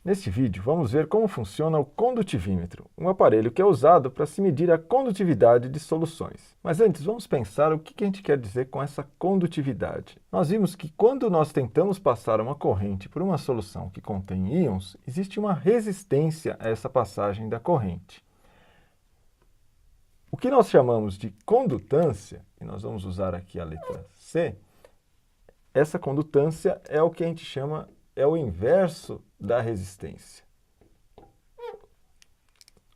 Neste vídeo, vamos ver como funciona o condutivímetro, um aparelho que é usado para se medir a condutividade de soluções. Mas antes, vamos pensar o que a gente quer dizer com essa condutividade. Nós vimos que quando nós tentamos passar uma corrente por uma solução que contém íons, existe uma resistência a essa passagem da corrente. O que nós chamamos de condutância, e nós vamos usar aqui a letra C, essa condutância é o que a gente chama, é o inverso da resistência.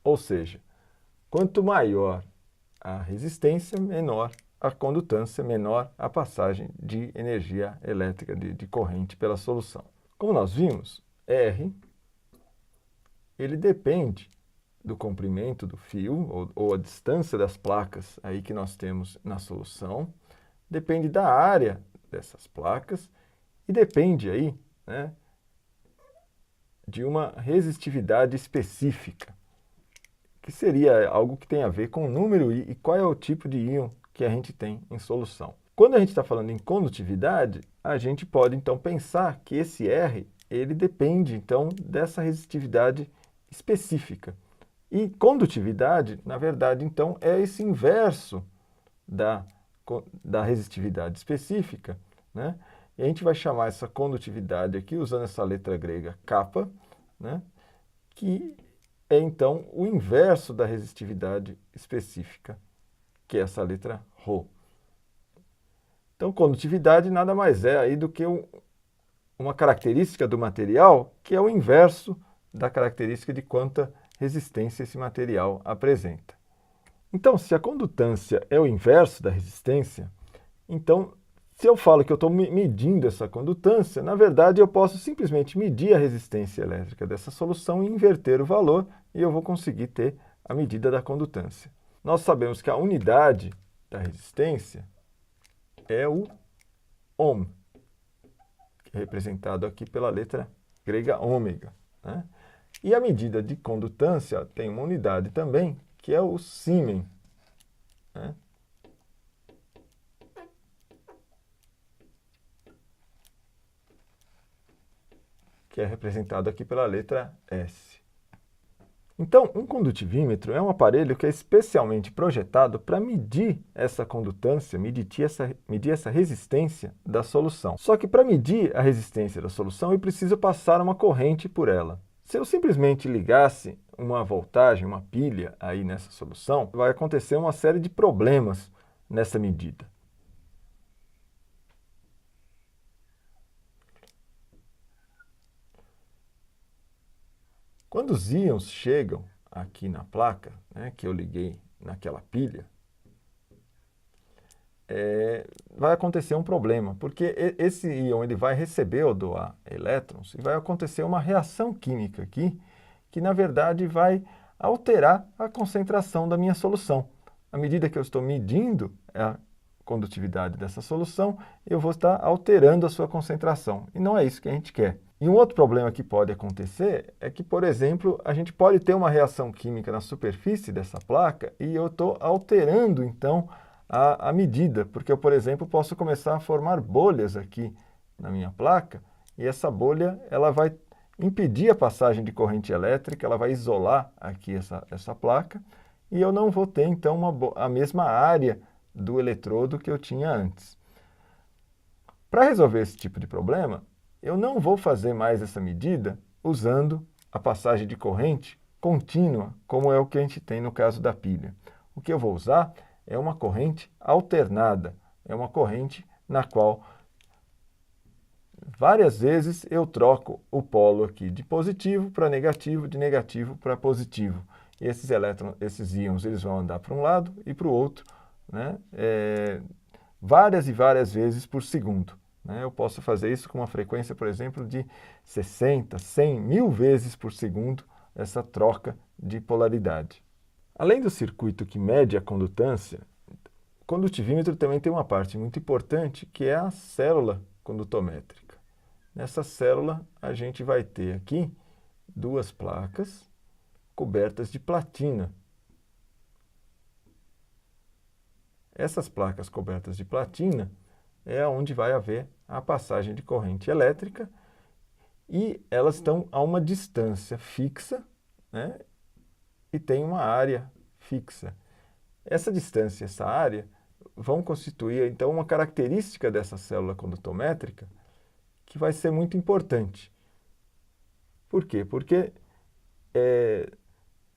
Ou seja, quanto maior a resistência, menor a condutância, menor a passagem de energia elétrica, de corrente pela solução. Como nós vimos, R ele depende do comprimento do fio, ou a distância das placas aí que nós temos na solução, depende da área dessas placas e depende aí, né, de uma resistividade específica, que seria algo que tem a ver com o número e qual é o tipo de íon que a gente tem em solução. Quando a gente está falando em condutividade, a gente pode então pensar que esse R ele depende então dessa resistividade específica. E condutividade, na verdade, então, é esse inverso da resistividade específica, né? E a gente vai chamar essa condutividade aqui, usando essa letra grega kappa, né? Que é, então, o inverso da resistividade específica, que é essa letra ρ. Então, condutividade nada mais é aí do que uma característica do material que é o inverso da característica de quanta resistência esse material apresenta. Então, se a condutância é o inverso da resistência, então, se eu falo que eu estou medindo essa condutância, na verdade eu posso simplesmente medir a resistência elétrica dessa solução e inverter o valor e eu vou conseguir ter a medida da condutância. Nós sabemos que a unidade da resistência é o ohm, que é representado aqui pela letra grega ômega, né? E a medida de condutância tem uma unidade também, que é o Siemens, né? Que é representado aqui pela letra S. Então, um condutivímetro é um aparelho que é especialmente projetado para medir essa condutância, medir essa resistência da solução. Só que para medir a resistência da solução, eu preciso passar uma corrente por ela. Se eu simplesmente ligasse uma voltagem, uma pilha aí nessa solução, vai acontecer uma série de problemas nessa medida. Quando os íons chegam aqui na placa, né, que eu liguei naquela pilha, vai acontecer um problema, porque esse íon ele vai receber ou doar elétrons e vai acontecer uma reação química aqui, que na verdade vai alterar a concentração da minha solução. À medida que eu estou medindo a condutividade dessa solução, eu vou estar alterando a sua concentração, e não é isso que a gente quer. E um outro problema que pode acontecer é que, por exemplo, a gente pode ter uma reação química na superfície dessa placa e eu estou alterando, então, a medida, porque eu, por exemplo, posso começar a formar bolhas aqui na minha placa e essa bolha ela vai impedir a passagem de corrente elétrica, ela vai isolar aqui essa placa e eu não vou ter, então, a mesma área do eletrodo que eu tinha antes. Para resolver esse tipo de problema, eu não vou fazer mais essa medida usando a passagem de corrente contínua, como é o que a gente tem no caso da pilha. O que eu vou usar é uma corrente alternada, é uma corrente na qual várias vezes eu troco o polo aqui de positivo para negativo, de negativo para positivo. E esses íons eles vão andar para um lado e para o outro, né, várias e várias vezes por segundo. Eu posso fazer isso com uma frequência, por exemplo, de 60, 100, 1000 vezes por segundo, essa troca de polaridade. Além do circuito que mede a condutância, o condutivímetro também tem uma parte muito importante, que é a célula condutométrica. Nessa célula, a gente vai ter aqui duas placas cobertas de platina. Essas placas cobertas de platina é onde vai haver a passagem de corrente elétrica e elas estão a uma distância fixa, né? E tem uma área fixa. Essa distância e essa área vão constituir, então, uma característica dessa célula condutométrica que vai ser muito importante. Por quê? Porque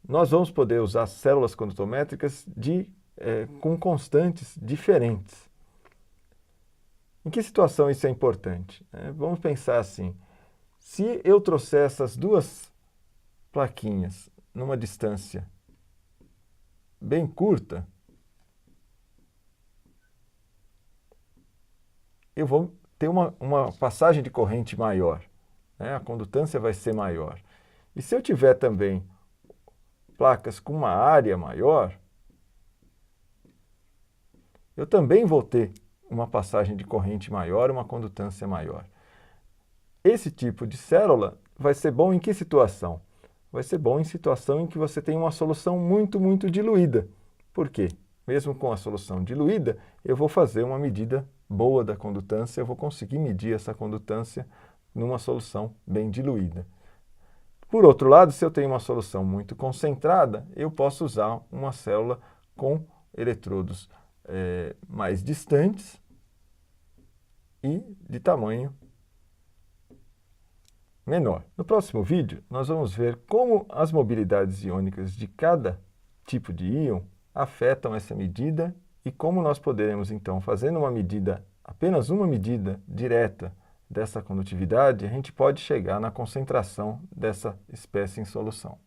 nós vamos poder usar células condutométricas com constantes diferentes. Em que situação isso é importante? Vamos pensar assim, se eu trouxer essas duas plaquinhas numa distância bem curta, eu vou ter uma passagem de corrente maior, né? A condutância vai ser maior. E se eu tiver também placas com uma área maior, eu também vou ter uma passagem de corrente maior, uma condutância maior. Esse tipo de célula vai ser bom em que situação? Vai ser bom em situação em que você tem uma solução muito, muito diluída. Por quê? Mesmo com a solução diluída, eu vou fazer uma medida boa da condutância, eu vou conseguir medir essa condutância numa solução bem diluída. Por outro lado, se eu tenho uma solução muito concentrada, eu posso usar uma célula com eletrodos mais distantes e de tamanho menor. No próximo vídeo, nós vamos ver como as mobilidades iônicas de cada tipo de íon afetam essa medida e como nós poderemos, então, fazendo uma medida, apenas uma medida direta dessa condutividade, a gente pode chegar na concentração dessa espécie em solução.